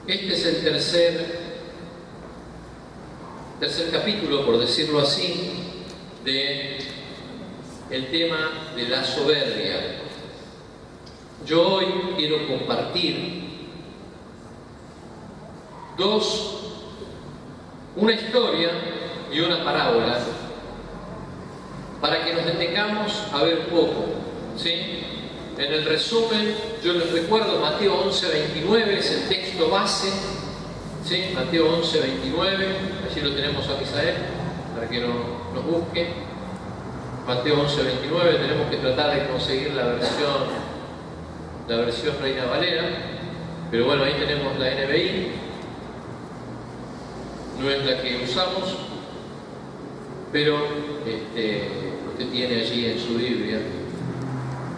Este es el tercer capítulo, por decirlo así, de el tema de la soberbia. Yo hoy quiero compartir una historia y una parábola para que nos detengamos a ver un poco, ¿sí? En el resumen, yo les recuerdo Mateo 11:29, es el texto base, ¿sí? Mateo 11:29, allí lo tenemos a Misael para que nos busque. Mateo 11:29, tenemos que tratar de conseguir la versión Reina Valera, pero bueno, ahí tenemos la NBI, no es la que usamos, pero usted tiene allí en su Biblia.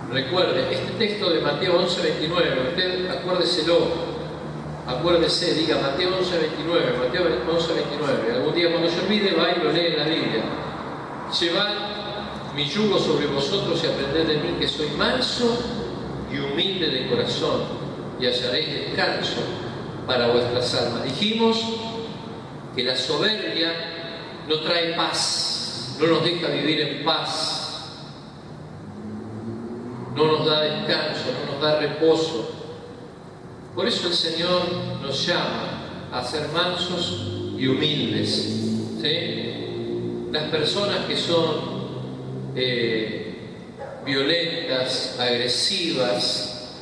Recuerde, este texto de Mateo 11:29, usted acuérdese, diga Mateo 11:29, Mateo 11:29. Algún día cuando se olvide, va y lo lee en la Biblia. Llevad mi yugo sobre vosotros y aprended de mí, que soy manso y humilde de corazón, y hallaréis descanso para vuestras almas. Dijimos que la soberbia no trae paz, no nos deja vivir en paz, no nos da descanso, no nos da reposo. Por eso el Señor nos llama a ser mansos y humildes, ¿sí? Las personas que son violentas, agresivas,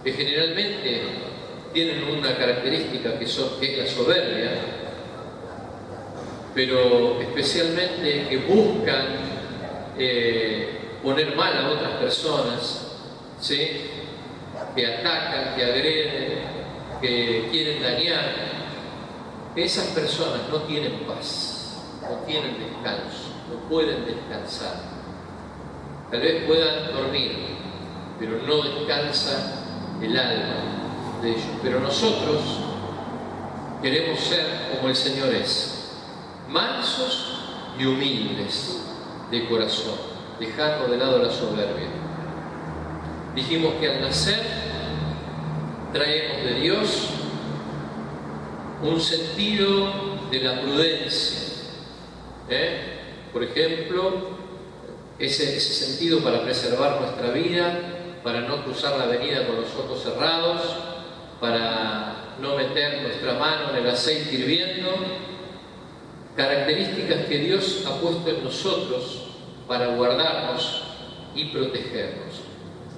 que generalmente tienen una característica que es la soberbia, pero especialmente que buscan poner mal a otras personas, ¿sí? Que atacan, que agreden, que quieren dañar. Esas personas no tienen paz, no tienen descanso, no pueden descansar. Tal vez puedan dormir, pero no descansa el alma de ellos. Pero nosotros queremos ser como el Señor es, mansos y humildes de corazón, dejando de lado la soberbia. Dijimos que al nacer traemos de Dios un sentido de la prudencia, por ejemplo, ese sentido para preservar nuestra vida, para no cruzar la avenida con los ojos cerrados, para no meter nuestra mano en el aceite hirviendo, características que Dios ha puesto en nosotros para guardarnos y protegernos.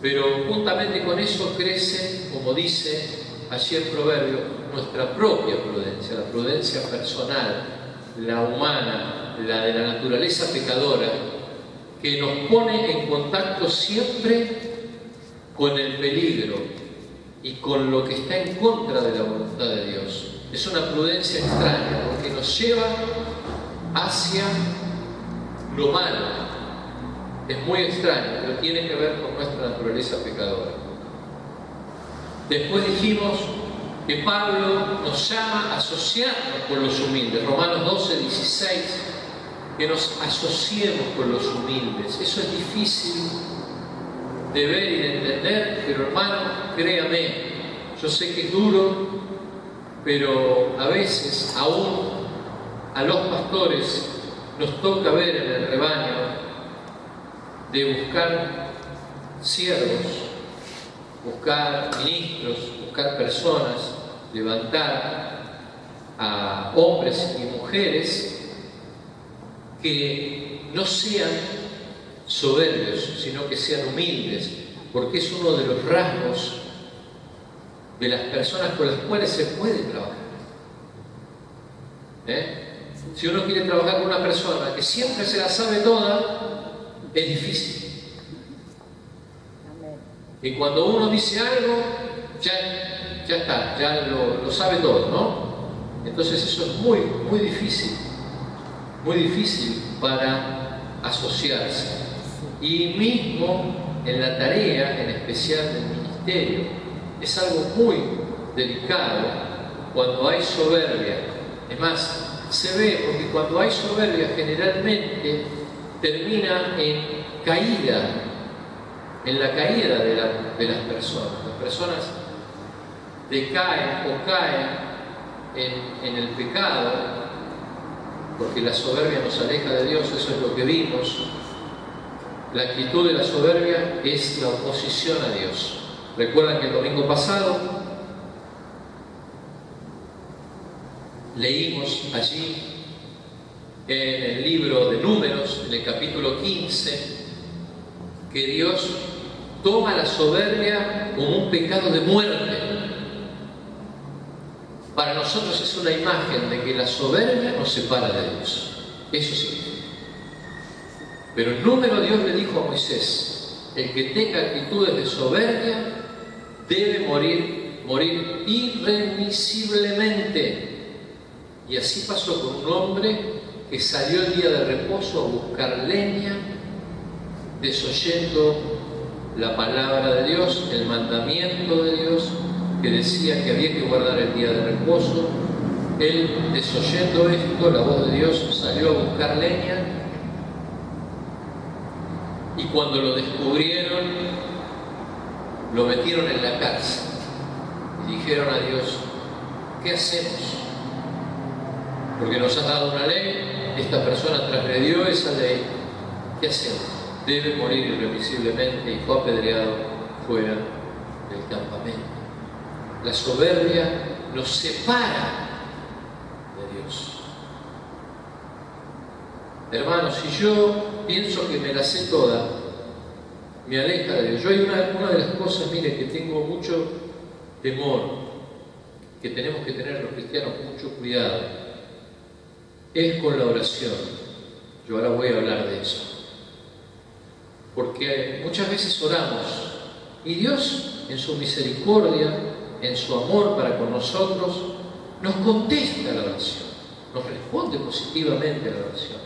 Pero juntamente con eso crece, como dice allí el proverbio, nuestra propia prudencia, la prudencia personal, la humana, la de la naturaleza pecadora, que nos pone en contacto siempre con el peligro y con lo que está en contra de la voluntad de Dios. Es una prudencia extraña porque nos lleva hacia lo malo. Es muy extraño, pero tiene que ver con nuestra naturaleza pecadora. Después dijimos que Pablo nos llama a asociarnos con los humildes. Romanos 12:16, que nos asociemos con los humildes. Eso es difícil de ver y de entender, pero hermano, créame, yo sé que es duro, pero a veces aún a los pastores nos toca ver en el rebaño de buscar siervos, buscar ministros, buscar personas, levantar a hombres y mujeres que no sean soberbios, sino que sean humildes, porque es uno de los rasgos de las personas con las cuales se puede trabajar. Si uno quiere trabajar con una persona que siempre se la sabe toda, es difícil. Y cuando uno dice algo, ya está, ya lo sabe todo, ¿no? Entonces eso es muy, muy difícil para asociarse. Y mismo en la tarea, en especial del ministerio, es algo muy delicado cuando hay soberbia. Es más, se ve porque cuando hay soberbia generalmente termina en caída, en la caída de las personas. Las personas decaen o caen en el pecado, porque la soberbia nos aleja de Dios, eso es lo que vimos. La actitud de la soberbia es la oposición a Dios. Recuerdan que el domingo pasado leímos allí en el libro de Números, en el capítulo 15, que Dios toma la soberbia como un pecado de muerte. Para nosotros es una imagen de que la soberbia nos separa de Dios. Eso sí. Pero en Número Dios le dijo a Moisés: el que tenga actitudes de soberbia debe morir irremisiblemente. Y así pasó con un hombre que salió el día de reposo a buscar leña, desoyendo la palabra de Dios, el mandamiento de Dios, que decía que había que guardar el día de reposo. Él, desoyendo esto, la voz de Dios, salió a buscar leña, y cuando lo descubrieron, lo metieron en la cárcel y dijeron a Dios: ¿qué hacemos? Porque nos has dado una ley, esta persona transgredió esa ley, ¿qué hacemos? Debe morir irremisiblemente, y fue apedreado fuera del campamento. La soberbia nos separa de Dios. Hermanos, si yo pienso que me la sé toda, me aleja de Dios. Yo hay una de las cosas, mire, que tengo mucho temor, que tenemos que tener los cristianos mucho cuidado, es con la oración. Yo ahora voy a hablar de eso. Porque muchas veces oramos y Dios, en su misericordia, en su amor para con nosotros, nos contesta la oración, nos responde positivamente a la oración.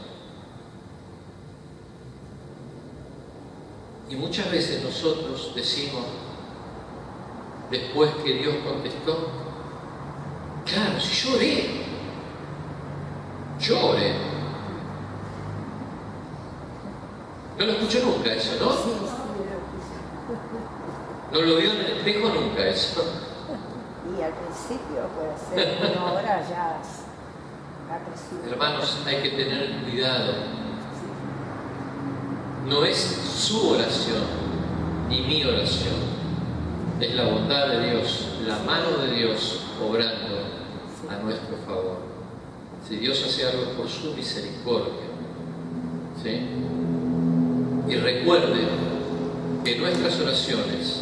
Y muchas veces nosotros decimos, después que Dios contestó: claro, si yo oré. No lo escucho nunca eso, ¿no? No lo vio en el espejo nunca eso. Y al principio puede ser, pero ahora ya ha crecido. Hermanos, hay que tener cuidado. No es su oración ni mi oración, es la bondad de Dios, la mano de Dios obrando a nuestro favor. Si Dios hace algo por su misericordia, ¿sí? Y recuerde que nuestras oraciones,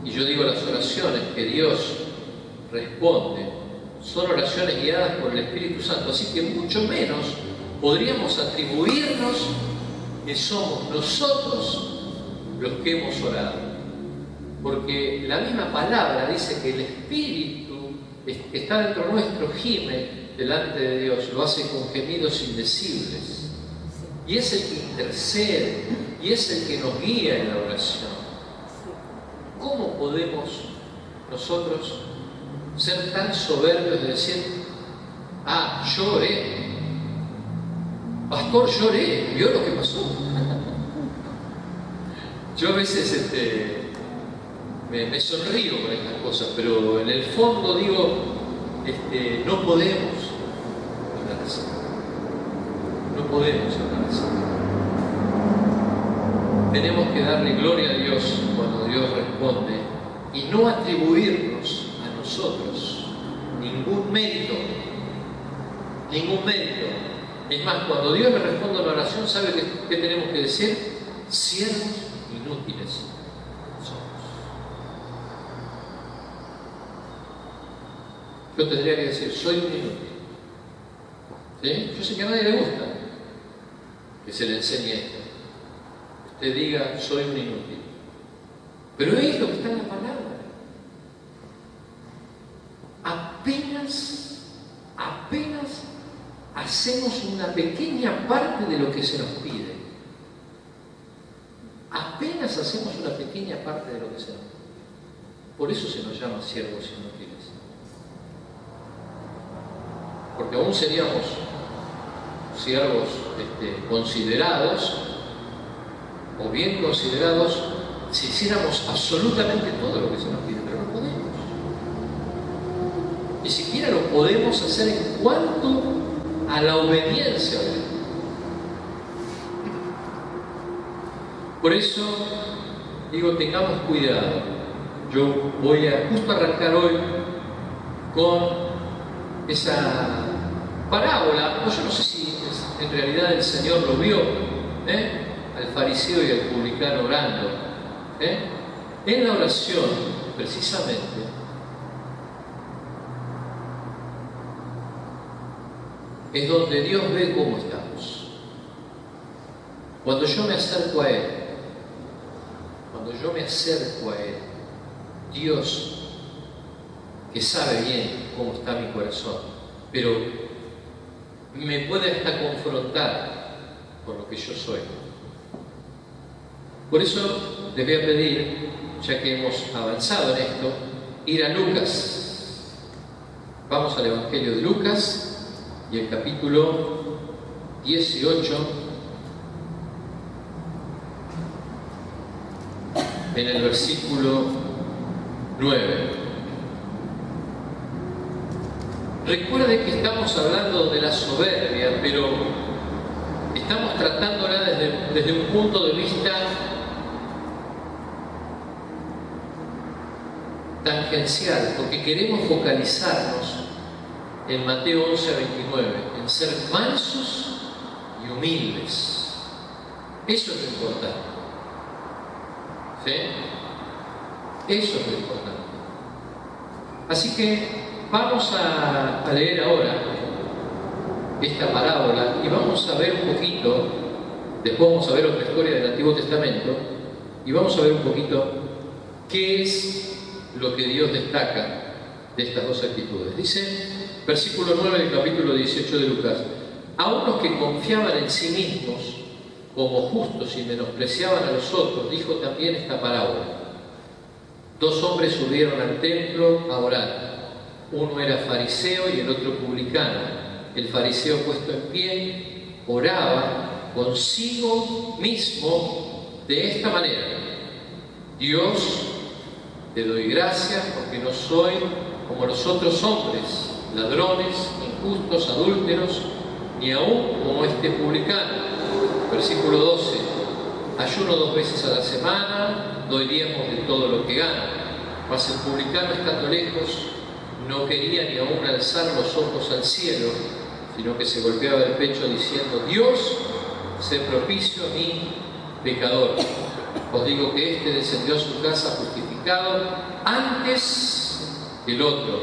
y yo digo las oraciones que Dios responde, son oraciones guiadas por el Espíritu Santo, así que mucho menos podríamos atribuirnos que somos nosotros los que hemos orado, porque la misma palabra dice que el Espíritu que está dentro nuestro gime delante de Dios, lo hace con gemidos indecibles, y es el que intercede, y es el que nos guía en la oración. ¿Cómo podemos nosotros ser tan soberbios de decir: ah, yo oré, pastor, yo oré, ¿vio lo que pasó? Yo a veces me sonrío con estas cosas, pero en el fondo digo, no podemos hablar así. No podemos hablar así. Tenemos que darle gloria a Dios cuando Dios responde y no atribuirnos a nosotros ningún mérito. Ningún mérito. Es más, cuando Dios me responde a la oración, ¿sabe qué tenemos que decir? Siervos inútiles somos. Yo tendría que decir: soy un inútil. ¿Sí? Yo sé que a nadie le gusta que se le enseñe esto. Usted diga: soy un inútil. Pero es lo que está en la palabra. Apenas hacemos una pequeña parte de lo que se nos pide. Apenas hacemos una pequeña parte de lo que se nos pide. Por eso se nos llama siervos inútiles. Porque aún seríamos siervos considerados o bien considerados si hiciéramos absolutamente todo lo que se nos pide, pero no podemos. ni siquiera lo podemos hacer en cuanto a la obediencia a Él. Por eso digo, tengamos cuidado. Yo voy a justo arrancar hoy con esa parábola. Yo no sé si en realidad el Señor lo vio, al fariseo y al publicano orando. En la oración, precisamente, es donde Dios ve cómo estamos. Cuando yo me acerco a Él, Dios, que sabe bien cómo está mi corazón, pero me puede hasta confrontar por lo que yo soy. Por eso les voy a pedir, ya que hemos avanzado en esto, ir a Lucas. Vamos al Evangelio de Lucas y el capítulo 18, en el versículo 9. Recuerde que estamos hablando de la soberbia, pero estamos tratándola desde un punto de vista tangencial, porque queremos focalizarnos en Mateo 11 a 29, en ser mansos y humildes. Eso es lo importante. ¿Sí? Eso es lo importante. Así que vamos a leer ahora esta parábola y vamos a ver un poquito, después vamos a ver otra historia del Antiguo Testamento y vamos a ver un poquito qué es lo que Dios destaca de estas dos actitudes. Dice, versículo 9 del capítulo 18 de Lucas: a unos que confiaban en sí mismos como justos y menospreciaban a los otros, dijo también esta parábola. Dos hombres subieron al templo a orar. Uno era fariseo y el otro publicano. El fariseo, puesto en pie, oraba consigo mismo de esta manera: Dios, te doy gracias porque no soy como los otros hombres, ladrones, injustos, adúlteros, ni aún como este publicano. Versículo 12: ayuno 2 veces a la semana, doy diezmos de todo lo que gano. Mas el publicano, estando lejos, no quería ni aún alzar los ojos al cielo, sino que se golpeaba el pecho diciendo: Dios, sé propicio a mí, pecador. Os digo que éste descendió a su casa justificado antes que el otro,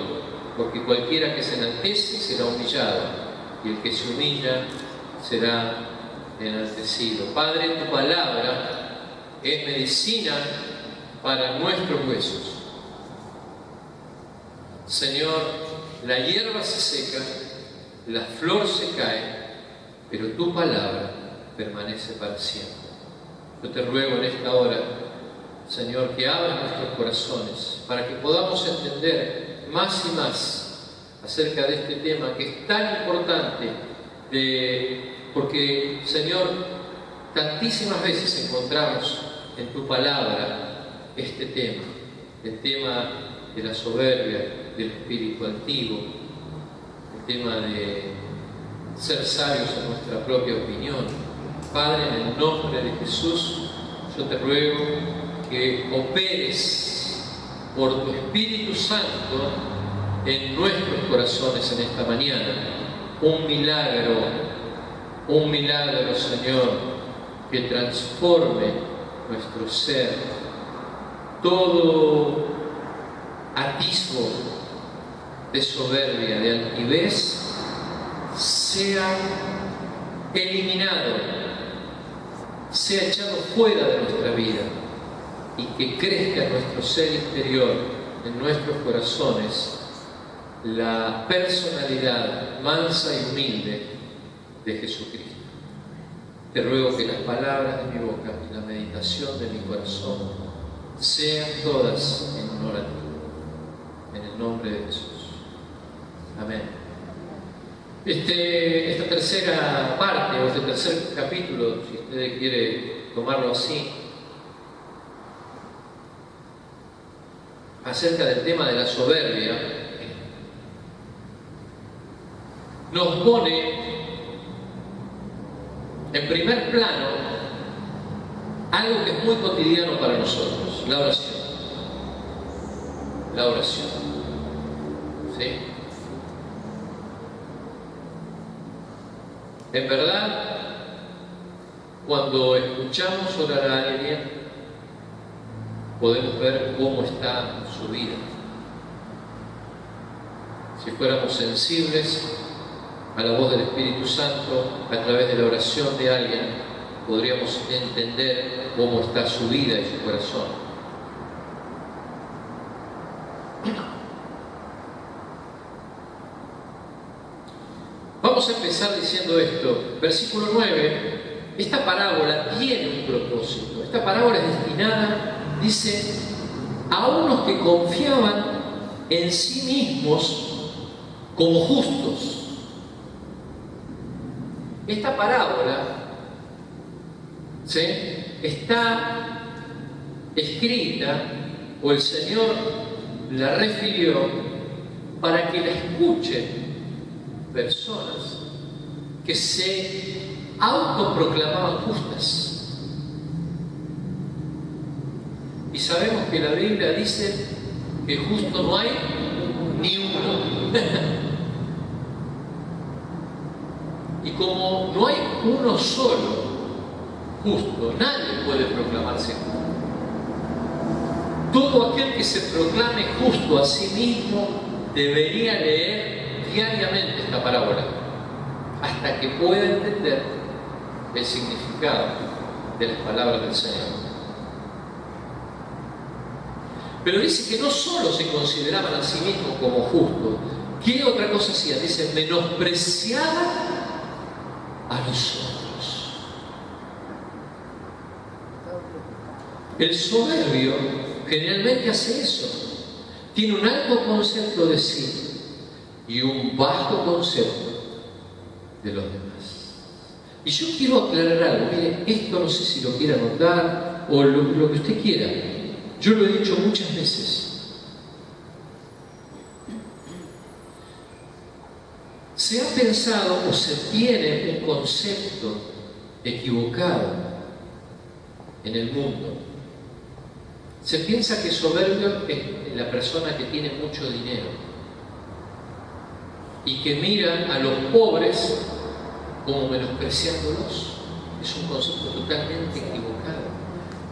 porque cualquiera que se enaltece será humillado, y el que se humilla será enaltecido. Padre, tu palabra es medicina para nuestros huesos. Señor, la hierba se seca, la flor se cae, pero tu palabra permanece para siempre. Yo te ruego en esta hora, Señor, que abras nuestros corazones para que podamos entender más y más acerca de este tema que es tan importante, porque, Señor, tantísimas veces encontramos en tu palabra este tema, el tema de la soberbia, del espíritu antiguo, el tema de ser sabios en nuestra propia opinión. Padre, en el nombre de Jesús, yo te ruego que operes por tu Espíritu Santo en nuestros corazones en esta mañana. Un milagro, Señor, que transforme nuestro ser. Todo atisbo de soberbia, de altivez, sea eliminado, sea echado fuera de nuestra vida y que crezca en nuestro ser interior, en nuestros corazones, la personalidad mansa y humilde de Jesucristo. Te ruego que las palabras de mi boca y la meditación de mi corazón sean todas en honor a ti, en el nombre de Jesús. Amén. Esta tercera parte, o este tercer capítulo, si usted quiere tomarlo así, acerca del tema de la soberbia, nos pone en primer plano algo que es muy cotidiano para nosotros: la oración. La oración. ¿Sí? En verdad, cuando escuchamos orar a alguien, podemos ver cómo está su vida. Si fuéramos sensibles a la voz del Espíritu Santo a través de la oración de alguien, podríamos entender cómo está su vida y su corazón. Vamos a empezar diciendo esto. Versículo 9. Esta parábola tiene un propósito. Esta parábola es destinada, dice, a unos que confiaban en sí mismos como justos. Esta parábola, ¿sí?, está escrita, o el Señor la refirió para que la escuchen personas que se autoproclamaban justas. Y sabemos que la Biblia dice que justo no hay ni uno. Y como no hay uno solo justo, nadie puede proclamarse justo. Todo aquel que se proclame justo a sí mismo debería leer diariamente esta parábola hasta que pueda entender el significado de las palabras del Señor. Pero dice que no solo se consideraban a sí mismos como justos. ¿Qué otra cosa hacían? Dice, menospreciaban a los otros. El soberbio generalmente hace eso. Tiene un alto concepto de sí y un bajo concepto de los demás. Y yo quiero aclarar algo. Mire, esto no sé si lo quiera anotar o lo que usted quiera. Yo lo he dicho muchas veces. Se ha pensado o se tiene un concepto equivocado en el mundo. Se piensa que soberbio es la persona que tiene mucho dinero y que mira a los pobres como menospreciándolos. Es un concepto totalmente equivocado.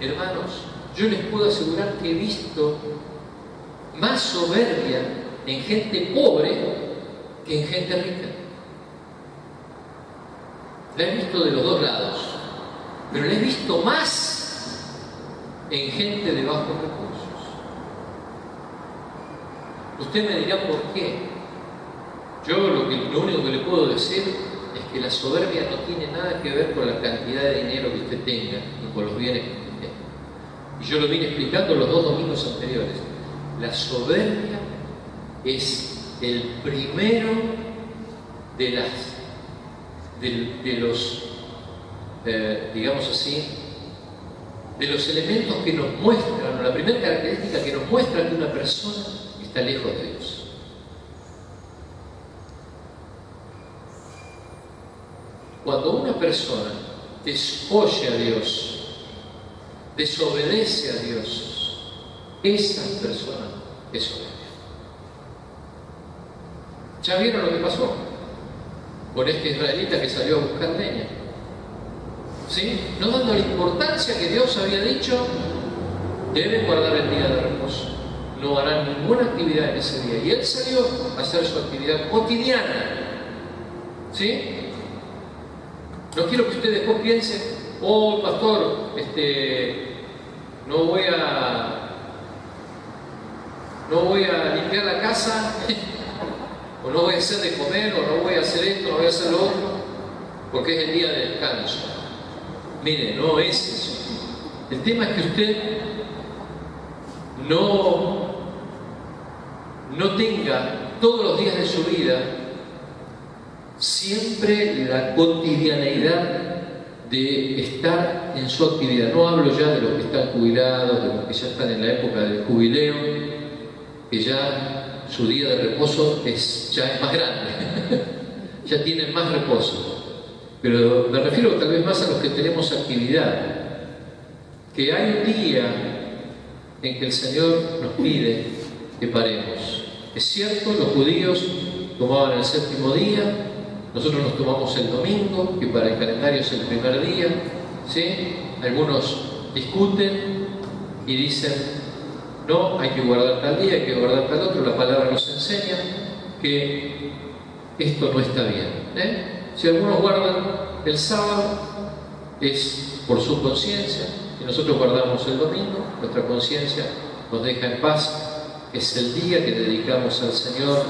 Hermanos, yo les puedo asegurar que he visto más soberbia en gente pobre que en gente rica. La he visto de los dos lados, pero la he visto más en gente de bajos recursos. Usted me dirá por qué. Yo lo único que le puedo decir es que la soberbia no tiene nada que ver con la cantidad de dinero que usted tenga ni con los bienes que usted tenga. Y yo lo vine explicando los 2 domingos anteriores. La soberbia es el primero de los digamos así, de los elementos que nos muestran, o la primera característica que nos muestra que una persona está lejos de Dios. Cuando una persona desoye a Dios, desobedece a Dios, esa persona es soberbia. ¿Ya vieron lo que pasó con este israelita que salió a buscar leña? ¿Sí? No dando la importancia que Dios había dicho, deben guardar el día de reposo. No harán ninguna actividad en ese día. Y él salió a hacer su actividad cotidiana. ¿Sí? No quiero que usted después piense, oh pastor, no voy a limpiar la casa, o no voy a hacer de comer, o no voy a hacer esto, no voy a hacer lo otro, porque es el día de descanso. Mire, no es eso. El tema es que usted no tenga todos los días de su vida siempre la cotidianeidad de estar en su actividad. No hablo ya de los que están jubilados, de los que ya están en la época del jubileo, que ya su día de reposo ya es más grande. ya tienen más reposo. Pero me refiero tal vez más a los que tenemos actividad, que hay un día en que el Señor nos pide que paremos. Es cierto, los judíos tomaban el séptimo día, nosotros nos tomamos el domingo, que para el calendario es el primer día, ¿sí? Algunos discuten y dicen, no, hay que guardar tal día, hay que guardar tal otro. La palabra nos enseña que esto no está bien, Si algunos guardan el sábado, es por su conciencia, y nosotros guardamos el domingo, nuestra conciencia nos deja en paz. Es el día que dedicamos al Señor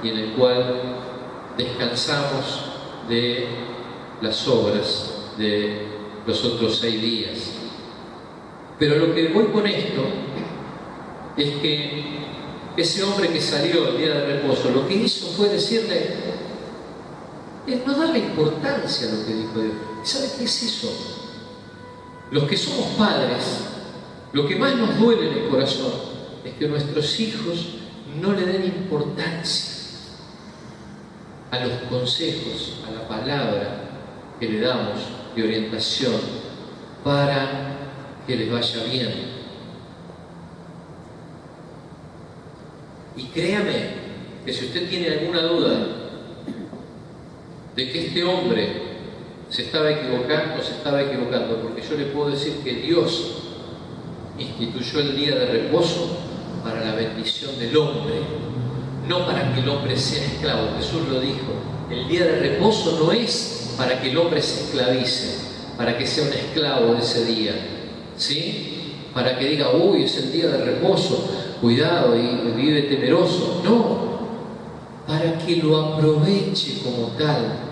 y en el cual descansamos de las obras de los otros 6 días. Pero lo que voy con esto es que ese hombre que salió el día de reposo, lo que hizo fue decirle, es no darle importancia a lo que dijo Dios. ¿Sabe qué es eso? Los que somos padres, lo que más nos duele en el corazón es que nuestros hijos no le den importancia a los consejos, a la palabra que le damos de orientación para que les vaya bien. Y créame que si usted tiene alguna duda de que este hombre se estaba equivocando, porque yo le puedo decir que Dios instituyó el día de reposo para la bendición del hombre, no para que el hombre sea esclavo. Jesús lo dijo, el día de reposo no es para que el hombre se esclavice, para que sea un esclavo de ese día, ¿sí? Para que diga, uy, es el día de reposo, cuidado, y vive temeroso. No, para que lo aproveche como tal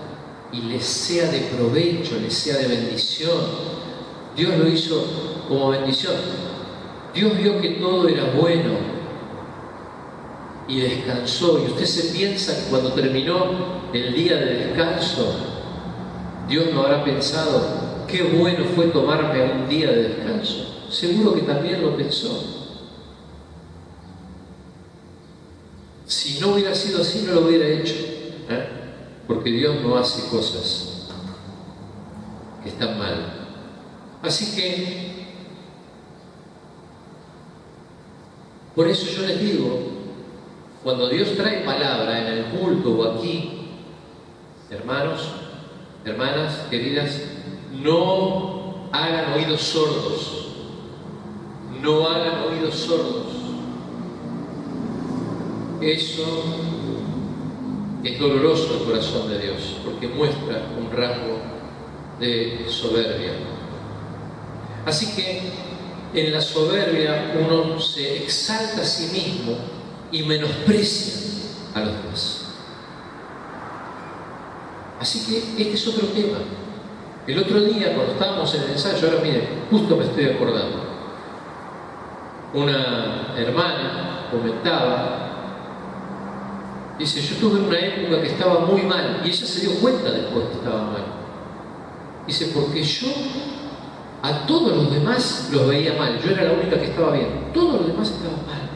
y le sea de provecho, le sea de bendición. Dios lo hizo como bendición. Dios vio que todo era bueno y descansó. Y usted se piensa que cuando terminó el día de descanso, Dios no habrá pensado, qué bueno fue tomarme un día de descanso. Seguro que también lo pensó. Si no hubiera sido así, no lo hubiera hecho, porque Dios no hace cosas que están mal. Así que, por eso yo les digo, cuando Dios trae palabra en el culto o aquí, hermanos, hermanas, queridas, no hagan oídos sordos. No hagan oídos sordos. Eso es doloroso al corazón de Dios, porque muestra un rasgo de soberbia. Así que en la soberbia uno se exalta a sí mismo y menosprecia a los demás. Así que este es otro tema. El otro día, cuando estábamos en el ensayo, ahora miren, justo me estoy acordando, una hermana comentaba, dice, yo tuve una época que estaba muy mal, y ella se dio cuenta después que estaba mal. Dice, porque yo a todos los demás los veía mal, yo era la única que estaba bien, todos los demás estaban mal.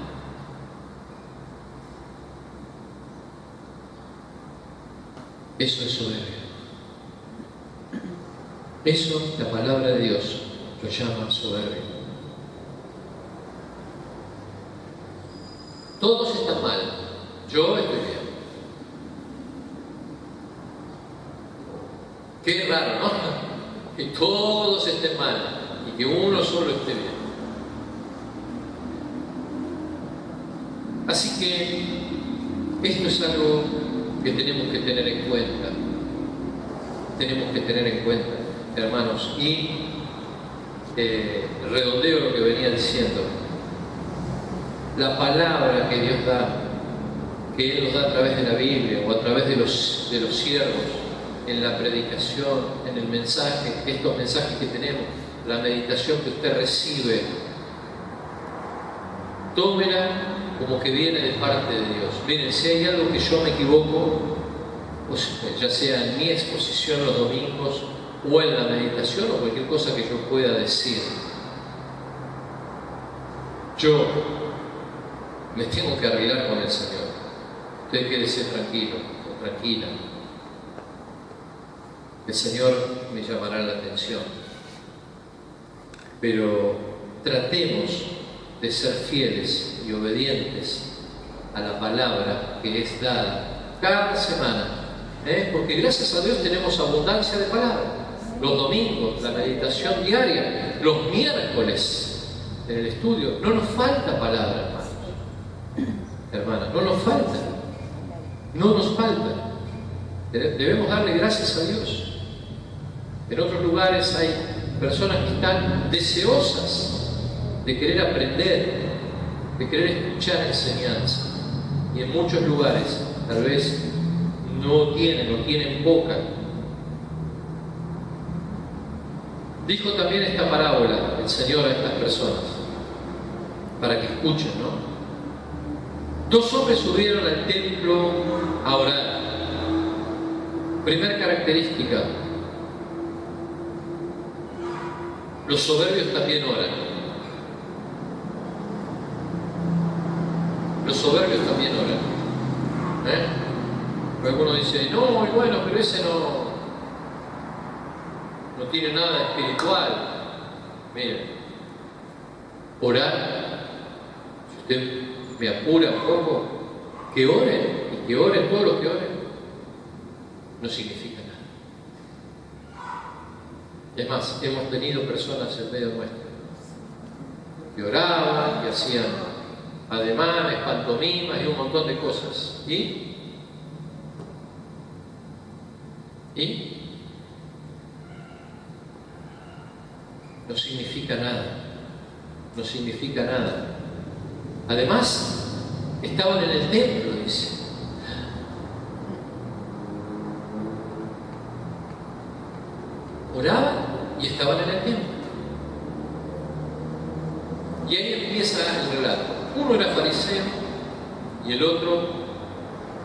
Eso es soberbia. Eso la palabra de Dios lo llama soberbia. Todos están mal, yo estoy bien. Qué raro, ¿no? Que todos estén mal y que uno solo esté bien. Así que esto es algo que tenemos que tener en cuenta. Tenemos que tener en cuenta, hermanos. Y redondeo lo que venía diciendo. La palabra que Dios da, que Él nos da a través de la Biblia o a través de los siervos, en la predicación, en el mensaje, estos mensajes que tenemos, la meditación que usted recibe, tómela como que viene de parte de Dios. Miren, si hay algo que yo me equivoco, ya sea en mi exposición los domingos o en la meditación o cualquier cosa que yo pueda decir, yo me tengo que arreglar con el Señor. Usted quédese tranquilo o tranquila. el Señor me llamará la atención. Pero tratemos de ser fieles y obedientes a la palabra que es dada cada semana, porque gracias a Dios tenemos abundancia de palabra. Los domingos, la meditación diaria, los miércoles en el estudio, no nos falta palabra, hermanas, no nos falta, no nos falta. Debemos darle gracias a Dios. En otros lugares hay personas que están deseosas de querer aprender, de querer escuchar enseñanza, y en muchos lugares tal vez no tienen poca. Dijo también esta parábola el Señor a estas personas, para que escuchen, ¿no? 2 hombres subieron al templo a orar. Primera característica: los soberbios también oran. Los soberbios también oran. Alguno dice, no, bueno, pero ese no tiene nada espiritual. Miren, orar, si usted me apura un poco, que oren, y que oren todos los que oren, no significa nada. Es más, hemos tenido personas en medio nuestro que oraban, que hacían ademanes, pantomimas y un montón de cosas. ¿Y? No significa nada. No significa nada. Además, estaban en el templo, dice. Oraban y estaban en el templo. Y ahí empieza el relato. Uno era fariseo y el otro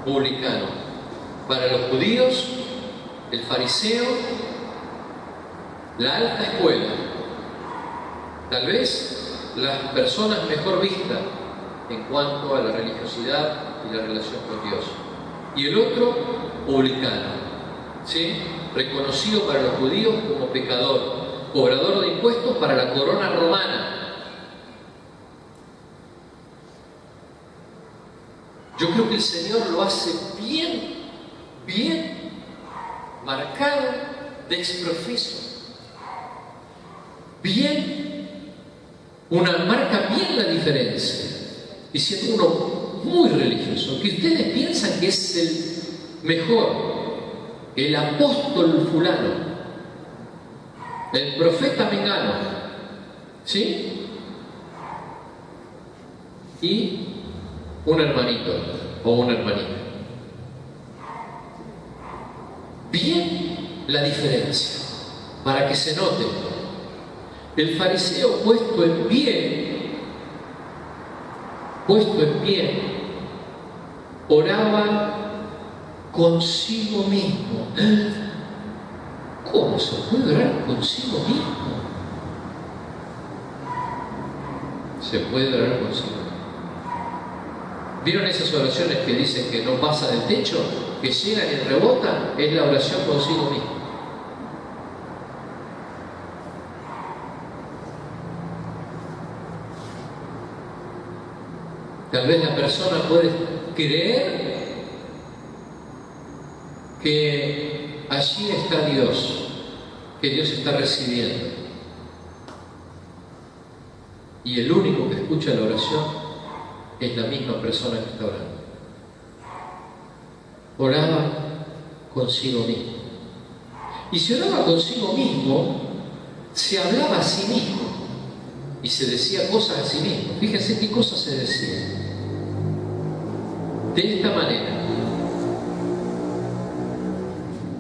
publicano. Para los judíos, el fariseo, la alta escuela, tal vez las personas mejor vistas en cuanto a la religiosidad y la relación con Dios. Y el otro, publicano, ¿sí? Reconocido para los judíos como pecador, cobrador de impuestos para la corona romana. Yo creo que el Señor lo hace bien marcado de exprofeso. Marca bien la diferencia. Y siendo uno muy religioso, que ustedes piensan que es el mejor, el apóstol fulano, el profeta mengano, ¿sí? Y un hermanito o una hermanita. Bien la diferencia, para que se note. El fariseo puesto en pie, oraba consigo mismo. ¿Cómo se puede orar consigo mismo? Se puede orar consigo mismo. ¿Vieron esas oraciones que dicen que no pasan el techo, que llegan y rebotan? Es la oración consigo mismo. Tal vez la persona puede creer que allí está Dios, que Dios está recibiendo. Y el único que escucha la oración es la misma persona que está orando. Oraba consigo mismo. Y si oraba consigo mismo, se hablaba a sí mismo y se decía cosas a sí mismo. Fíjense qué cosas se decían. De esta manera: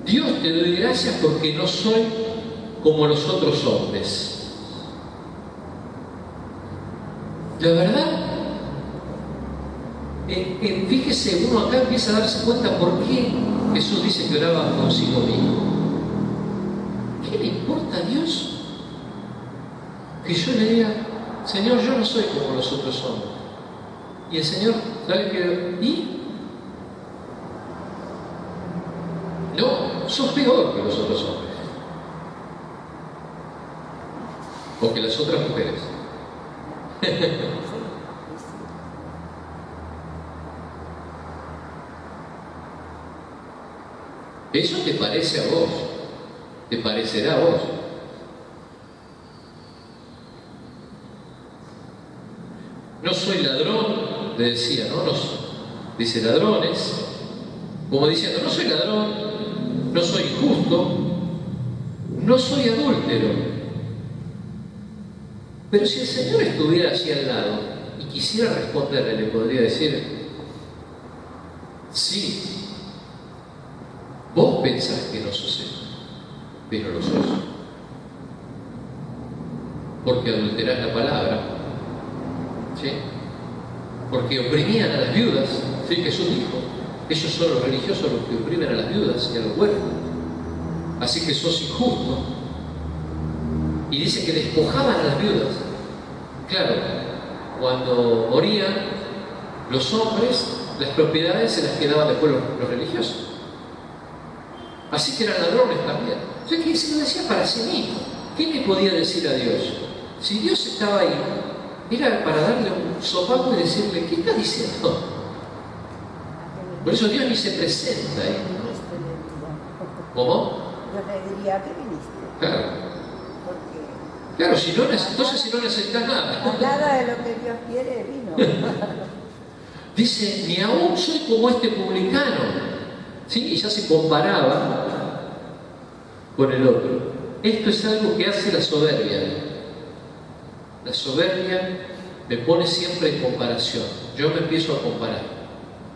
Dios, te doy gracias porque no soy como los otros hombres. La verdad, fíjese, uno acá empieza a darse cuenta por qué Jesús dice que oraba consigo mismo. ¿Qué le importa a Dios que yo le diga, Señor, yo no soy como los otros hombres? Y el Señor, ¿sabe qué? ¿Y? No. sos peor que los otros hombres. O que las otras mujeres. Eso te parece a vos, te parecerá a vos. No soy ladrón, le decía, ¿no? Dice ladrones, como diciendo, no soy ladrón, no soy injusto, no soy adúltero. Pero si el Señor estuviera allí al lado y quisiera responderle, le podría decir, sí, vos pensás que no sos eso, pero lo sos. Porque adulterás la palabra, ¿sí? Porque oprimían a las viudas, ¿sí? Jesús dijo, ellos son los religiosos los que oprimen a las viudas y a los huérfanos. Así que sos injusto. Y dice que despojaban a las viudas. Claro, cuando morían los hombres, las propiedades se las quedaban después los religiosos. Así que eran ladrones también. O sea, que se lo decía para sí mismo. ¿Qué le podía decir a Dios? Si Dios estaba ahí, era para darle un sopapo y decirle, ¿qué está diciendo? Por eso Dios ni se presenta ahí. ¿Cómo? Yo le diría, ¿qué viniste? Claro. Porque Claro, si no, entonces si no necesitas nada. nada de lo que Dios quiere vino. Dice, ni aún soy como este publicano. ¿Sí? Y ya se comparaba con el otro. Esto es algo que hace la soberbia. La soberbia me pone siempre en comparación. Yo me empiezo a comparar.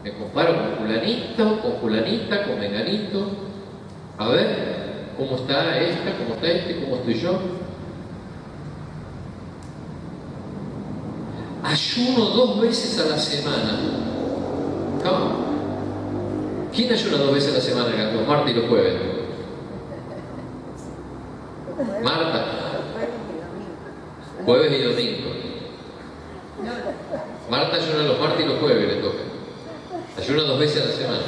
Me comparo con fulanito, con fulanita, con menganito. A ver, ¿cómo está esta? ¿Cómo está este? ¿Cómo estoy yo? Ayuno 2 veces a la semana. ¿Cómo? ¿Quién ayuna 2 veces a la semana? Los martes y los jueves. Marta. Jueves y domingo. Marta ayuna los martes y los jueves, le toca. Ayuna 2 veces a la semana.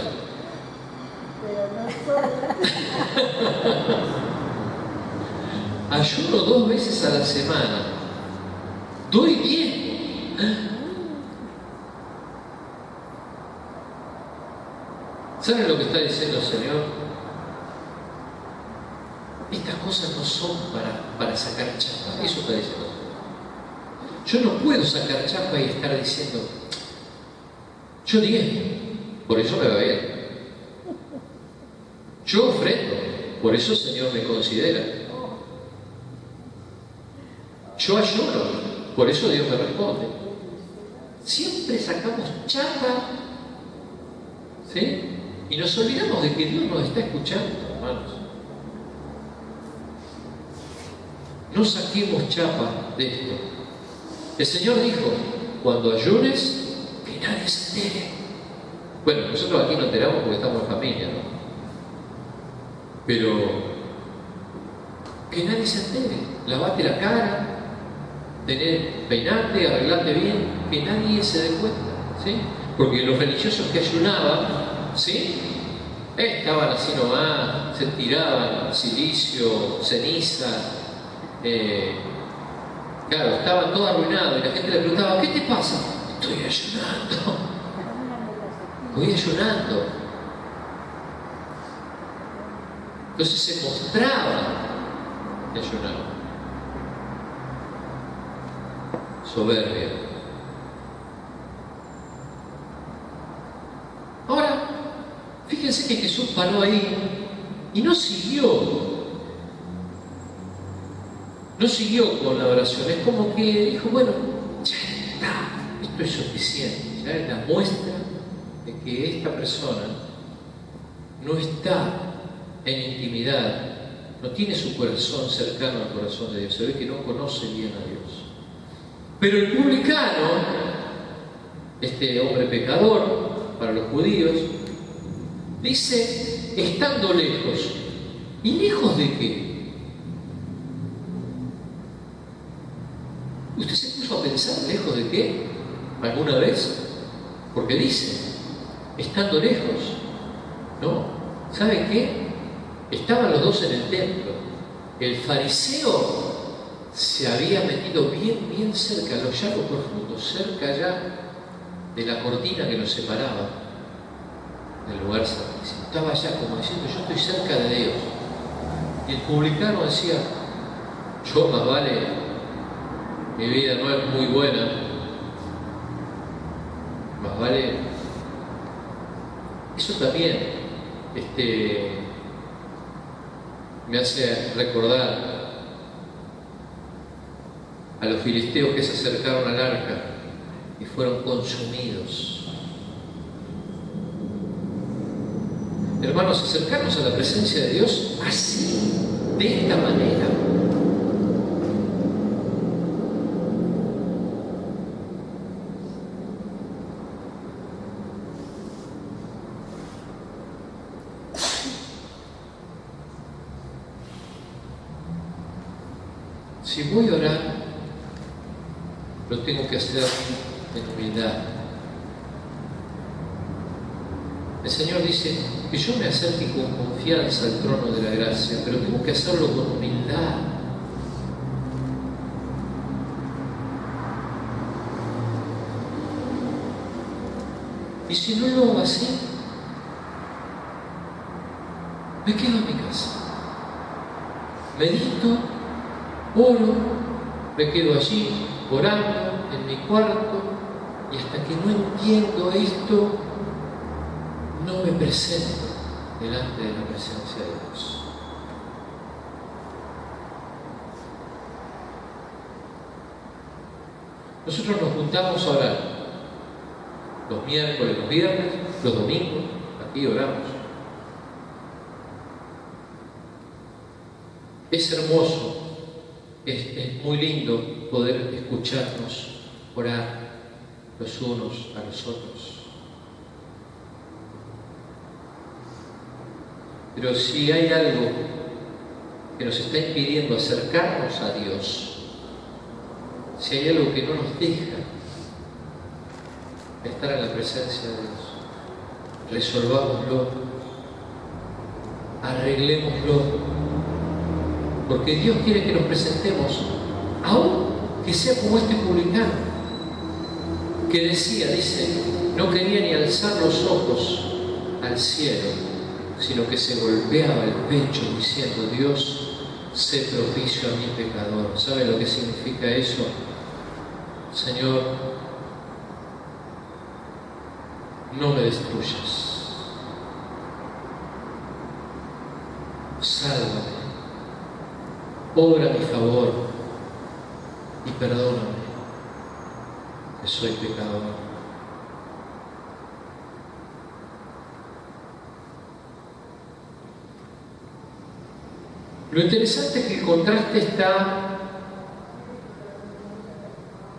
Ayuno 2 veces a la semana. Doy bien. ¿Saben lo que está diciendo el Señor? Estas cosas no son para sacar chapa. Eso está diciendo el Señor. Yo no puedo sacar chapa y estar diciendo, yo diezmo, por eso me va bien. Yo ofrendo, por eso el Señor me considera. Yo ayuno, por eso Dios me responde. Siempre sacamos chapa, ¿sí? Y nos olvidamos de que Dios nos está escuchando, hermanos. No saquemos chapa de esto. El Señor dijo, cuando ayunes, que nadie se entere. Bueno, nosotros aquí nos enteramos porque estamos en familia, ¿no? Pero que nadie se entere. Lavate la cara, peinate, arreglate bien, que nadie se dé cuenta, ¿sí? Porque los religiosos que ayunaban, ¿sí? Estaban así nomás, se tiraban silicio, ceniza, claro, estaban todos arruinados y la gente le preguntaba, ¿qué te pasa? Estoy ayunando, estoy ayunando. Entonces se mostraban que ayunaban. Soberbia. Ahora, fíjense que Jesús paró ahí y no siguió con la oración. Es como que dijo, bueno, ya está, esto es suficiente. Ya es la muestra de que esta persona no está en intimidad, no tiene su corazón cercano al corazón de Dios. Se ve que no conoce bien a Dios. Pero el publicano, este hombre pecador para los judíos, dice, estando lejos. ¿Y lejos de qué? ¿Usted se puso a pensar lejos de qué? ¿Alguna vez? Porque dice, estando lejos. No, ¿sabe qué? Estaban los dos en el templo. El fariseo se había metido bien cerca, los llanos profundos, cerca ya de la cortina que los separaba del lugar santísimo. Estaba ya como diciendo, yo estoy cerca de Dios. Y el publicano decía, yo más vale, mi vida no es muy buena, más vale. Eso también me hace recordar a los filisteos que se acercaron al arca y fueron consumidos. Hermanos, acercarnos a la presencia de Dios así, de esta manera. Si voy a orar, lo tengo que hacer en humildad. El Señor dice que yo me acerque con confianza al trono de la gracia, pero tengo que hacerlo con humildad. Y si no lo hago así, me quedo en mi casa. Medito, oro, me quedo allí orando en mi cuarto y hasta que no entiendo esto, no me presento delante de la presencia de Dios. Nosotros nos juntamos a orar los miércoles, los viernes, los domingos, aquí oramos. Es hermoso, es muy lindo poder escucharnos orar los unos a los otros. Pero si hay algo que nos está impidiendo acercarnos a Dios, si hay algo que no nos deja estar en la presencia de Dios, resolvámoslo, arreglémoslo, porque Dios quiere que nos presentemos, aún que sea como este publicano, que dice, no quería ni alzar los ojos al cielo, sino que se golpeaba el pecho diciendo, Dios, sé propicio a mi pecador. ¿Sabe lo que significa eso? Señor, no me destruyas. Sálvame. Obra a mi favor y perdóname, que soy pecador. Lo interesante es que el contraste está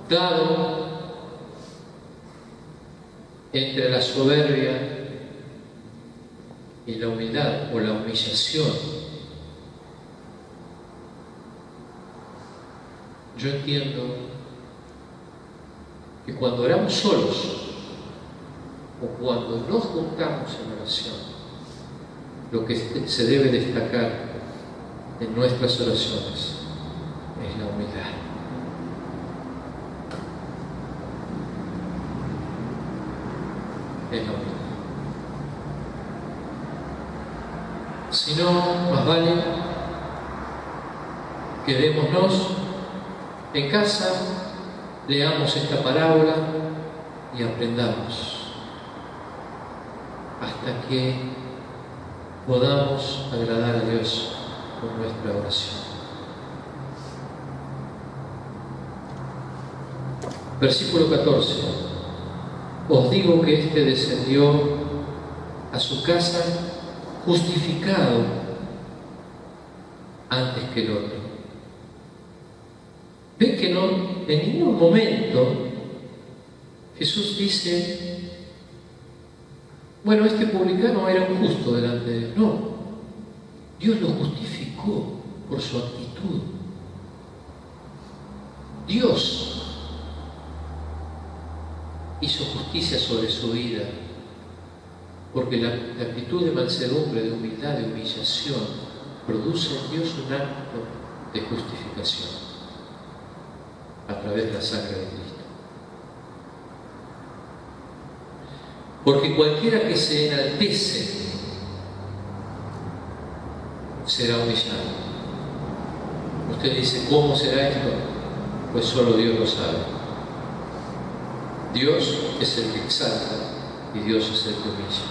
dado entre la soberbia y la humildad o la humillación. Yo entiendo que cuando oramos solos o cuando nos juntamos en oración, lo que se debe destacar en nuestras oraciones es la humildad. Es la humildad. Si no, más vale quedémonos en casa, leamos esta parábola y aprendamos hasta que podamos agradar a Dios con nuestra oración. Versículo 14. Os digo que éste descendió a su casa justificado antes que el otro. ¿Ven que no, en ningún momento Jesús dice, bueno, este publicano era un justo delante de Dios? No. Dios lo justificó por su actitud. Dios hizo justicia sobre su vida Porque la actitud de mansedumbre, de humildad, de humillación, produce en Dios un acto de justificación a través de la sangre de Cristo. Porque cualquiera que se enaltece será humillado. Usted dice, ¿cómo será esto? Pues solo Dios lo sabe. Dios es el que exalta y Dios es el que humilla.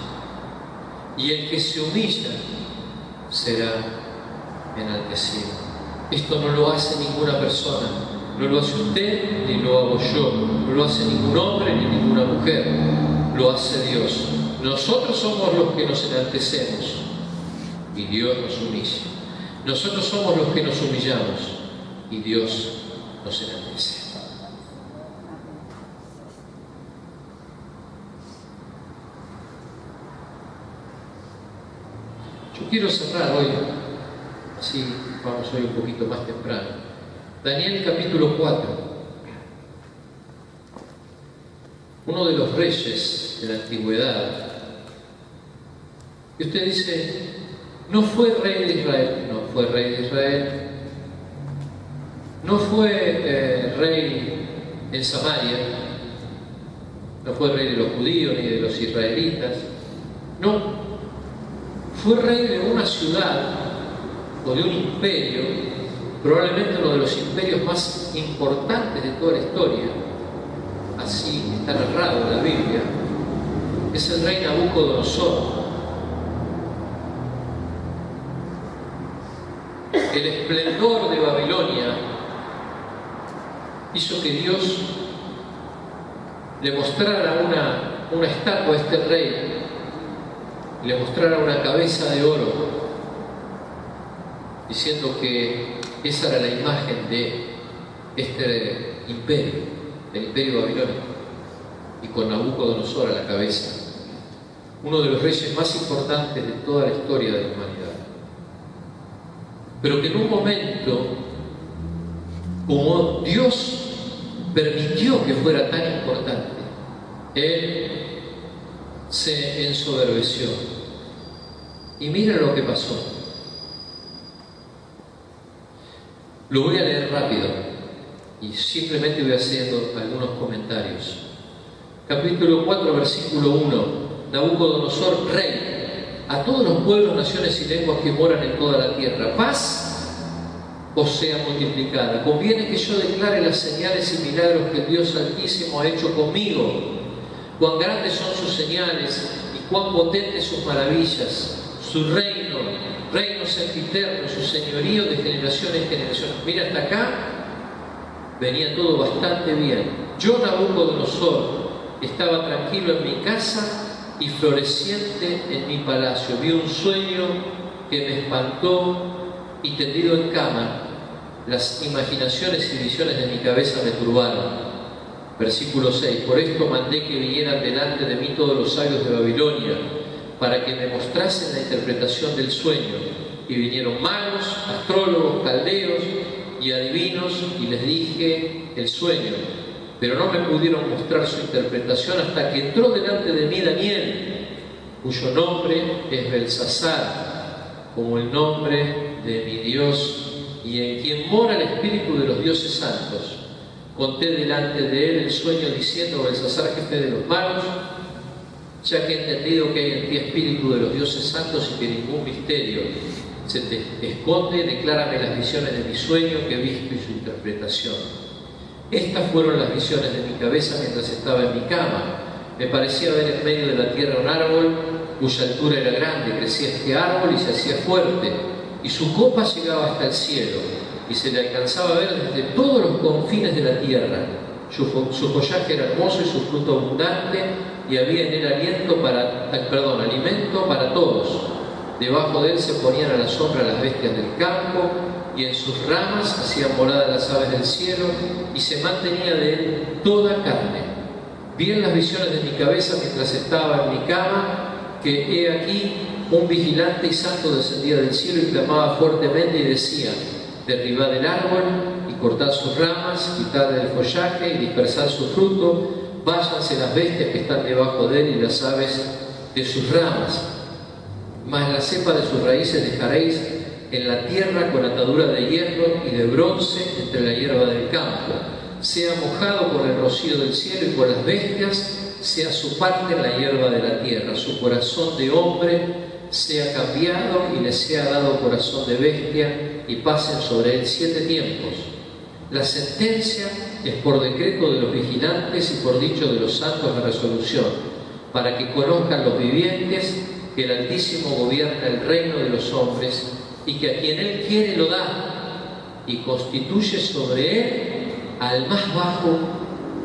Y el que se humilla será enaltecido. Esto no lo hace ninguna persona, no lo hace usted ni lo hago yo, no lo hace ningún hombre ni ninguna mujer, lo hace Dios. Nosotros somos los que nos enaltecemos y Dios nos humilla. Nosotros somos los que nos humillamos y Dios nos enaltece. Yo quiero cerrar hoy, así vamos hoy un poquito más temprano. Daniel capítulo 4. Uno de los reyes de la antigüedad. Y usted dice, no fue rey de Israel. No fue rey de Israel. No fue rey en Samaria. No fue rey de los judíos ni de los israelitas. No. Fue rey de una ciudad o de un imperio, probablemente uno de los imperios más importantes de toda la historia, así está narrado en la Biblia, es el rey Nabucodonosor. El esplendor de Babilonia hizo que Dios le mostrara una estatua a este rey, le mostrara una cabeza de oro, diciendo que esa era la imagen de este imperio, del imperio babilónico, y con Nabucodonosor a la cabeza, uno de los reyes más importantes de toda la historia de la humanidad. Pero que en un momento, como Dios permitió que fuera tan importante, él se ensoberbeció. Y mira lo que pasó. Lo voy a leer rápido y simplemente voy haciendo algunos comentarios. Capítulo 4, versículo 1. Nabucodonosor, rey, a todos los pueblos, naciones y lenguas que moran en toda la tierra, paz os sea multiplicada. Conviene que yo declare las señales y milagros que el Dios Altísimo ha hecho conmigo. Cuán grandes son sus señales y cuán potentes sus maravillas. Su reino, reino sempiterno, su señorío de generación en generación. Mira, hasta acá venía todo bastante bien. Yo, Nabucodonosor, estaba tranquilo en mi casa y floreciente en mi palacio. Vi un sueño que me espantó y tendido en cama, las imaginaciones y visiones de mi cabeza me turbaron. Versículo 6. Por esto mandé que vinieran delante de mí todos los sabios de Babilonia, para que me mostrasen la interpretación del sueño. Y vinieron magos, astrólogos, caldeos y adivinos, y les dije el sueño. Pero no me pudieron mostrar su interpretación hasta que entró delante de mí Daniel, cuyo nombre es Belsasar, como el nombre de mi Dios, y en quien mora el espíritu de los dioses santos. Conté delante de él el sueño diciendo, Belsasar, jefe de los magos, ya que he entendido que hay en ti espíritu de los dioses santos y que ningún misterio se te esconde, declárame las visiones de mi sueño que he visto y su interpretación. Estas fueron las visiones de mi cabeza mientras estaba en mi cama. Me parecía ver en medio de la tierra un árbol cuya altura era grande. Crecía este árbol y se hacía fuerte, y su copa llegaba hasta el cielo, y se le alcanzaba a ver desde todos los confines de la tierra. Su follaje era hermoso y su fruto abundante, y había en él alimento para todos. Debajo de él se ponían a la sombra las bestias del campo, y en sus ramas hacían morada las aves del cielo, y se mantenía de él toda carne. Vi en las visiones de mi cabeza mientras estaba en mi cama, que he aquí un vigilante y santo descendía del cielo y clamaba fuertemente y decía, derribad el árbol y cortad sus ramas, quitad el follaje y dispersad su fruto, váyanse las bestias que están debajo de él y las aves de sus ramas, mas la cepa de sus raíces dejaréis en la tierra con atadura de hierro y de bronce entre la hierba del campo. Sea mojado por el rocío del cielo y por las bestias, sea su parte en la hierba de la tierra. Su corazón de hombre sea cambiado y le sea dado corazón de bestia, y pasen sobre él 7 tiempos. La sentencia es por decreto de los vigilantes y por dicho de los santos de resolución, para que conozcan los vivientes que el Altísimo gobierna el reino de los hombres, y que a quien Él quiere lo da, y constituye sobre Él al más bajo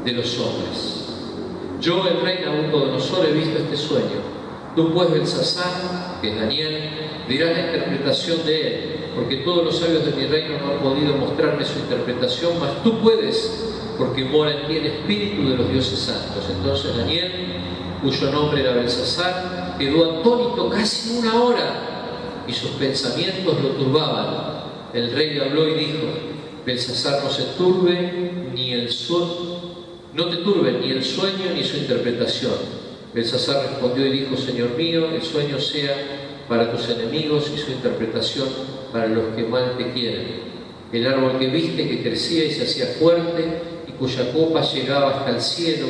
de los hombres. Yo, el rey Nabucodonosor, he visto este sueño. Tú pues, Belsasar, que es Daniel, dirás la interpretación de él, porque todos los sabios de mi reino no han podido mostrarme su interpretación, mas tú puedes, porque mora en ti el espíritu de los dioses santos. Entonces Daniel, cuyo nombre era Belsasar, quedó atónito casi 1 hora, y sus pensamientos lo turbaban. El rey le habló y dijo: Belsasar, no te turbe ni el sueño ni su interpretación. Belsasar respondió y dijo: Señor mío, el sueño sea para tus enemigos y su interpretación para los que mal te quieren. El árbol que viste, que crecía y se hacía fuerte, y cuya copa llegaba hasta el cielo,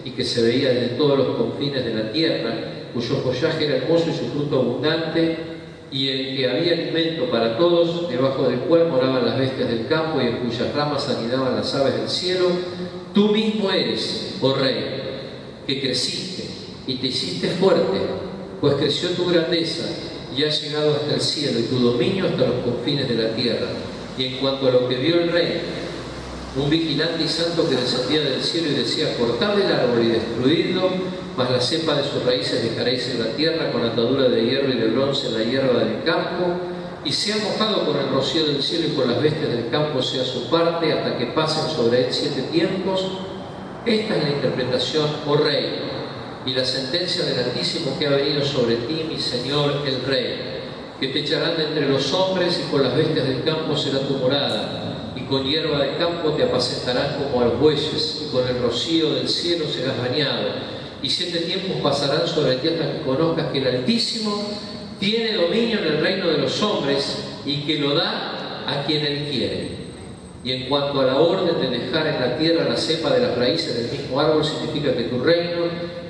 y que se veía desde todos los confines de la tierra, cuyo follaje era hermoso y su fruto abundante, y en que había alimento para todos, debajo del cual moraban las bestias del campo, y en cuyas ramas anidaban las aves del cielo. Tú mismo eres, oh rey, que creciste y te hiciste fuerte, pues creció tu grandeza y has llegado hasta el cielo, y tu dominio hasta los confines de la tierra. Y en cuanto a lo que vio el rey, un vigilante y santo que descendía del cielo y decía: cortad el árbol y destruidlo, mas la cepa de sus raíces dejaréis en la tierra con atadura de hierro y de bronce en la hierba del campo, y sea mojado con el rocío del cielo y por las bestias del campo sea su parte, hasta que pasen sobre él 7 tiempos. Esta es la interpretación, oh rey, y la sentencia del Altísimo que ha venido sobre ti, mi señor el rey, que te echarán de entre los hombres, y con las bestias del campo será tu morada, y con hierba del campo te apacentarán como a los bueyes, y con el rocío del cielo serás bañado, y 7 tiempos pasarán sobre ti hasta que conozcas que el Altísimo tiene dominio en el reino de los hombres, y que lo da a quien Él quiere. Y en cuanto a la orden de dejar en la tierra la cepa de las raíces del mismo árbol, significa que tu reino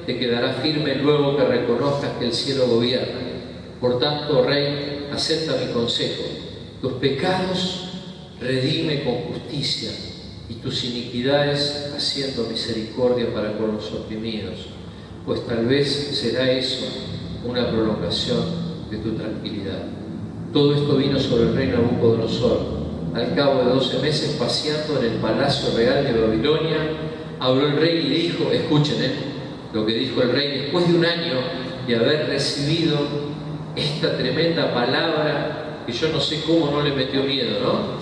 te quedará firme luego que reconozcas que el cielo gobierna. Por tanto, rey, acepta mi consejo. Tus pecados redime con justicia, y tus iniquidades haciendo misericordia para con los oprimidos, pues tal vez será eso una prolongación de tu tranquilidad. Todo esto vino sobre el rey Nabucodonosor. Al cabo de 12 meses, paseando en el palacio real de Babilonia, habló el rey y dijo: escuchen lo que dijo el rey después de 1 año de haber recibido esta tremenda palabra, que yo no sé cómo no le metió miedo, ¿no?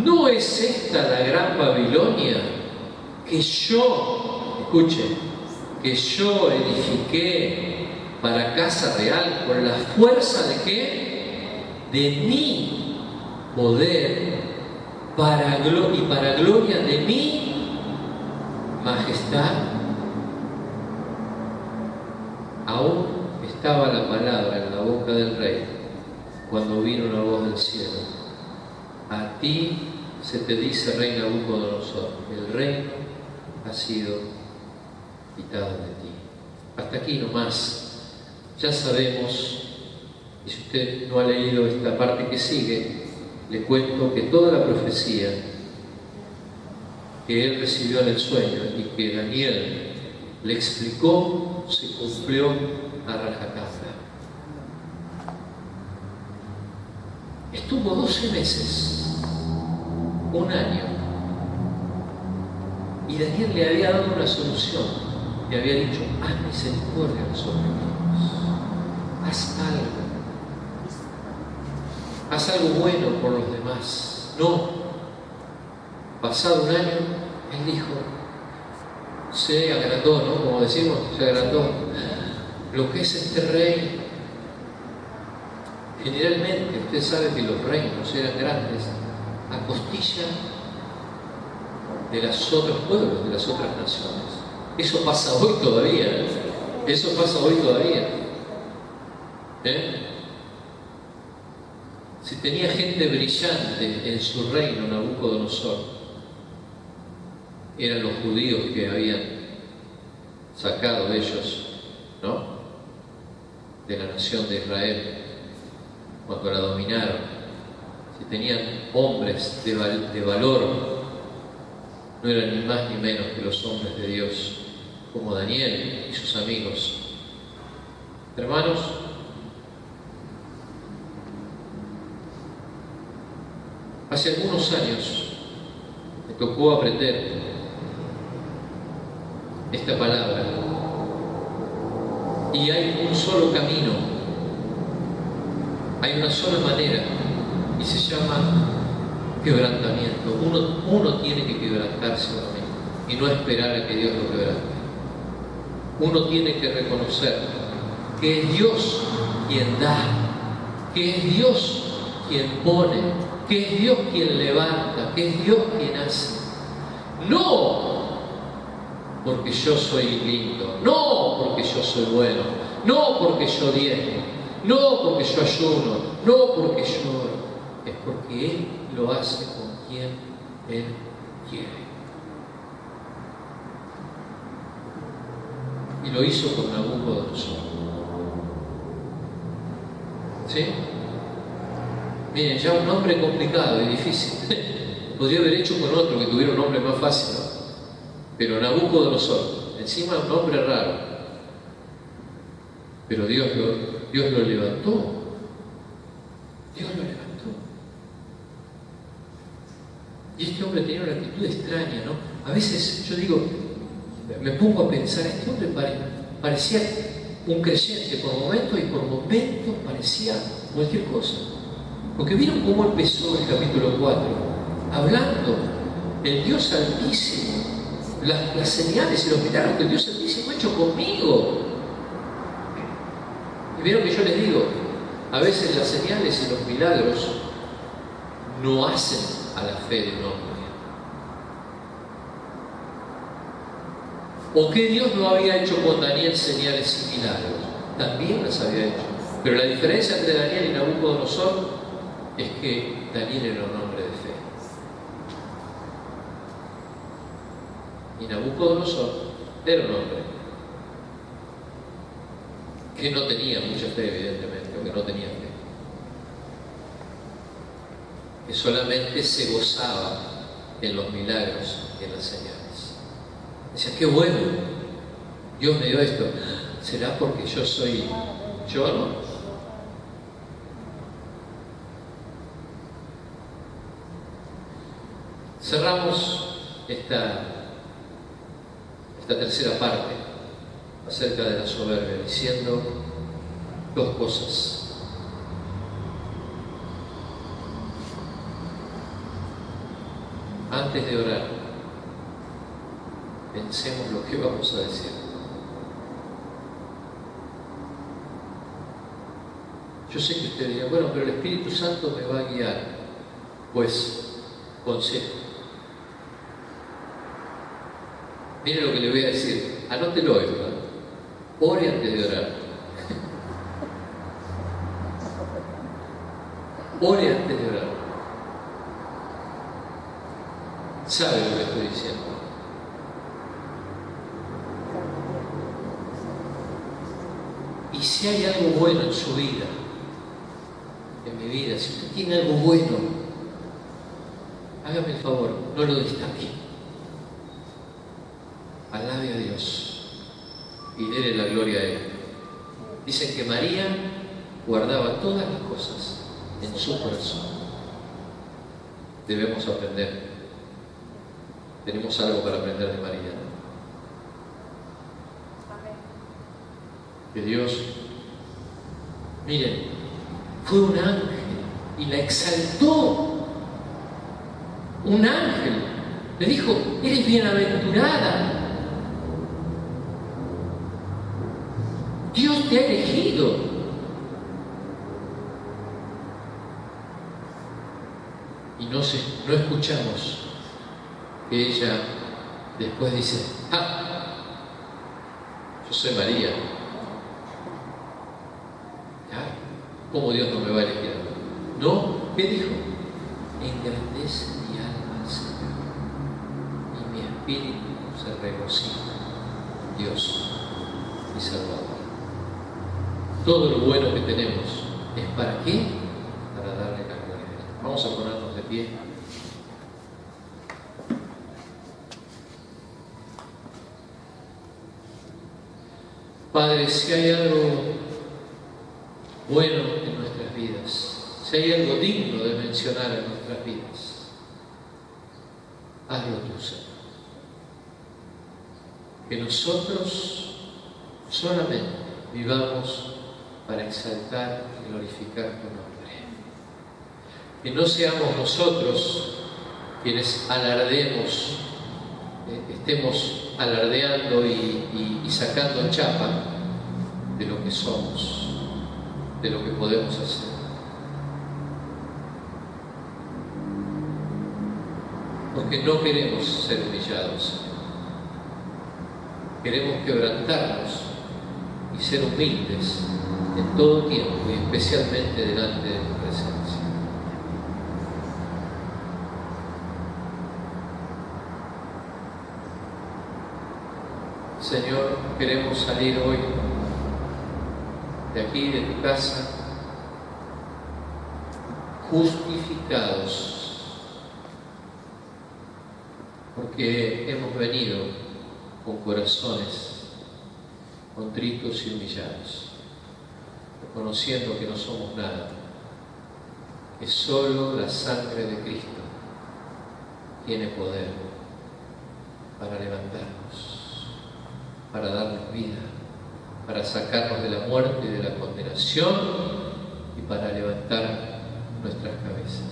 ¿No es esta la gran Babilonia que yo, escuchen, que yo edifiqué para casa real con la fuerza de qué? De mi poder y para gloria de mi majestad? Aún estaba la palabra en la boca del rey cuando vino una voz del cielo: a ti se te dice, rey Nabucodonosor, el reino ha sido quitado de ti. Hasta aquí nomás. Ya sabemos, y si usted no ha leído esta parte que sigue, le cuento que toda la profecía que él recibió en el sueño y que Daniel le explicó se cumplió a rajatabla. Estuvo 12 meses, 1 año, y Daniel le había dado una solución. Le había dicho: haz misericordia a los oprimidos, haz algo bueno por los demás. No, pasado 1 año, él dijo: se agrandó, ¿no? Como decimos, se agrandó. Lo que es este rey, generalmente usted sabe que los reinos eran grandes a costilla de los otros pueblos, de las otras naciones. Eso pasa hoy todavía, ¿no? Eso pasa hoy todavía. Si tenía gente brillante en su reino, Nabucodonosor, eran los judíos que habían sacado ellos, ¿no?, de la nación de Israel cuando la dominaron. Si tenían hombres de valor, no eran ni más ni menos que los hombres de Dios, como Daniel y sus amigos. Hermanos, hace algunos años me tocó aprender esta palabra, y hay un solo camino, hay una sola manera, y se llama quebrantamiento. Uno tiene que quebrantarse a uno mismo y no esperar a que Dios lo quebrante. Uno tiene que reconocer que es Dios quien da, que es Dios quien pone, que es Dios quien levanta, que es Dios quien hace. No porque yo soy lindo, no porque yo soy bueno, no porque yo diezmo, no porque yo ayuno, no porque yo oro. Es porque Él lo hace con quien Él quiere. Y lo hizo con Nabucodonosor. ¿Sí? Miren, ya un nombre complicado y difícil. Podría haber hecho con otro que tuviera un nombre más fácil, ¿no? Pero Nabucodonosor, encima un nombre raro. Pero Dios lo levantó. Dios lo levantó. Y este hombre tenía una actitud extraña, ¿no? A veces yo digo, me pongo a pensar, este hombre parecía un creyente por momentos, y por momentos parecía cualquier cosa. Porque vieron cómo empezó el capítulo 4, hablando del Dios Altísimo, las señales y los milagros que el Dios Altísimo ha hecho conmigo. Y vieron que yo les digo, a veces las señales y los milagros no hacen a la fe de un hombre. ¿O que Dios no había hecho con Daniel señales y milagros? También las había hecho. Pero la diferencia entre Daniel y Nabucodonosor es que Daniel era un hombre de fe. Y Nabucodonosor era un hombre que no tenía mucha fe, evidentemente, o que no tenía fe. Que solamente se gozaba en los milagros y en las señales. Decía, qué bueno, Dios me dio esto. ¿Será porque yo soy yo, no? Cerramos esta tercera parte acerca de la soberbia diciendo dos cosas. Antes de orar, pensemos lo que vamos a decir. Yo sé que usted dirá, bueno, pero el Espíritu Santo me va a guiar. Pues, consejo. Mire lo que le voy a decir. Anótelo, ¿verdad? Ore antes de orar. Ore antes de orar. ¿Sabe lo que estoy diciendo? Y si hay algo bueno en su vida, en mi vida, si usted tiene algo bueno, hágame el favor, no lo destaque. Alabe a Dios y déle la gloria a Él. Dicen que María guardaba todas las cosas en su corazón. Debemos aprender. Tenemos algo para aprender de María, ¿no? Que Dios, miren, fue un ángel y la exaltó. Un ángel le dijo, eres bienaventurada. Dios te ha elegido. Y no escuchamos que ella después dice, yo soy María. ¿Cómo Dios no me va a elegir a mí? No, ¿qué dijo? Engrandece mi alma al Señor y mi espíritu se regocija en Dios, mi Salvador. Todo lo bueno que tenemos es ¿para qué? Para darle la gloria a Él. Vamos a ponernos de pie. Padre, si hay algo bueno en nuestras vidas, si hay algo digno de mencionar en nuestras vidas, hazlo tú, Señor. Que nosotros solamente vivamos para exaltar y glorificar tu nombre. Que no seamos nosotros quienes alardemos, estemos alardeando y sacando chapa de lo que somos, de lo que podemos hacer. Porque no queremos ser humillados, Señor. Queremos quebrantarnos y ser humildes en todo tiempo y especialmente delante de tu presencia. Señor, queremos salir hoy de aquí, de tu casa, justificados, porque hemos venido con corazones contritos y humillados, reconociendo que no somos nada, que solo la sangre de Cristo tiene poder para levantarnos, para darnos vida, para sacarnos de la muerte y de la condenación y para levantar nuestras cabezas.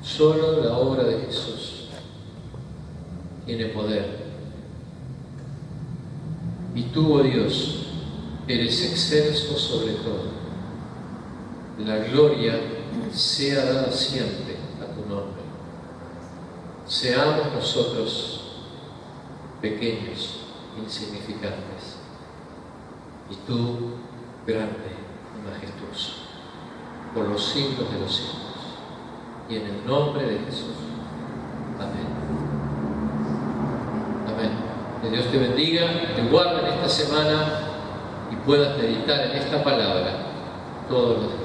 Solo la obra de Jesús tiene poder. Y tú, oh Dios, eres excelso sobre todo. La gloria sea dada siempre a tu nombre. Seamos nosotros pequeños, insignificantes, y tú grande y majestuoso, por los siglos de los siglos. Y en el nombre de Jesús. Amén. Amén. Que Dios te bendiga, te guarde en esta semana y puedas meditar en esta palabra todos los días.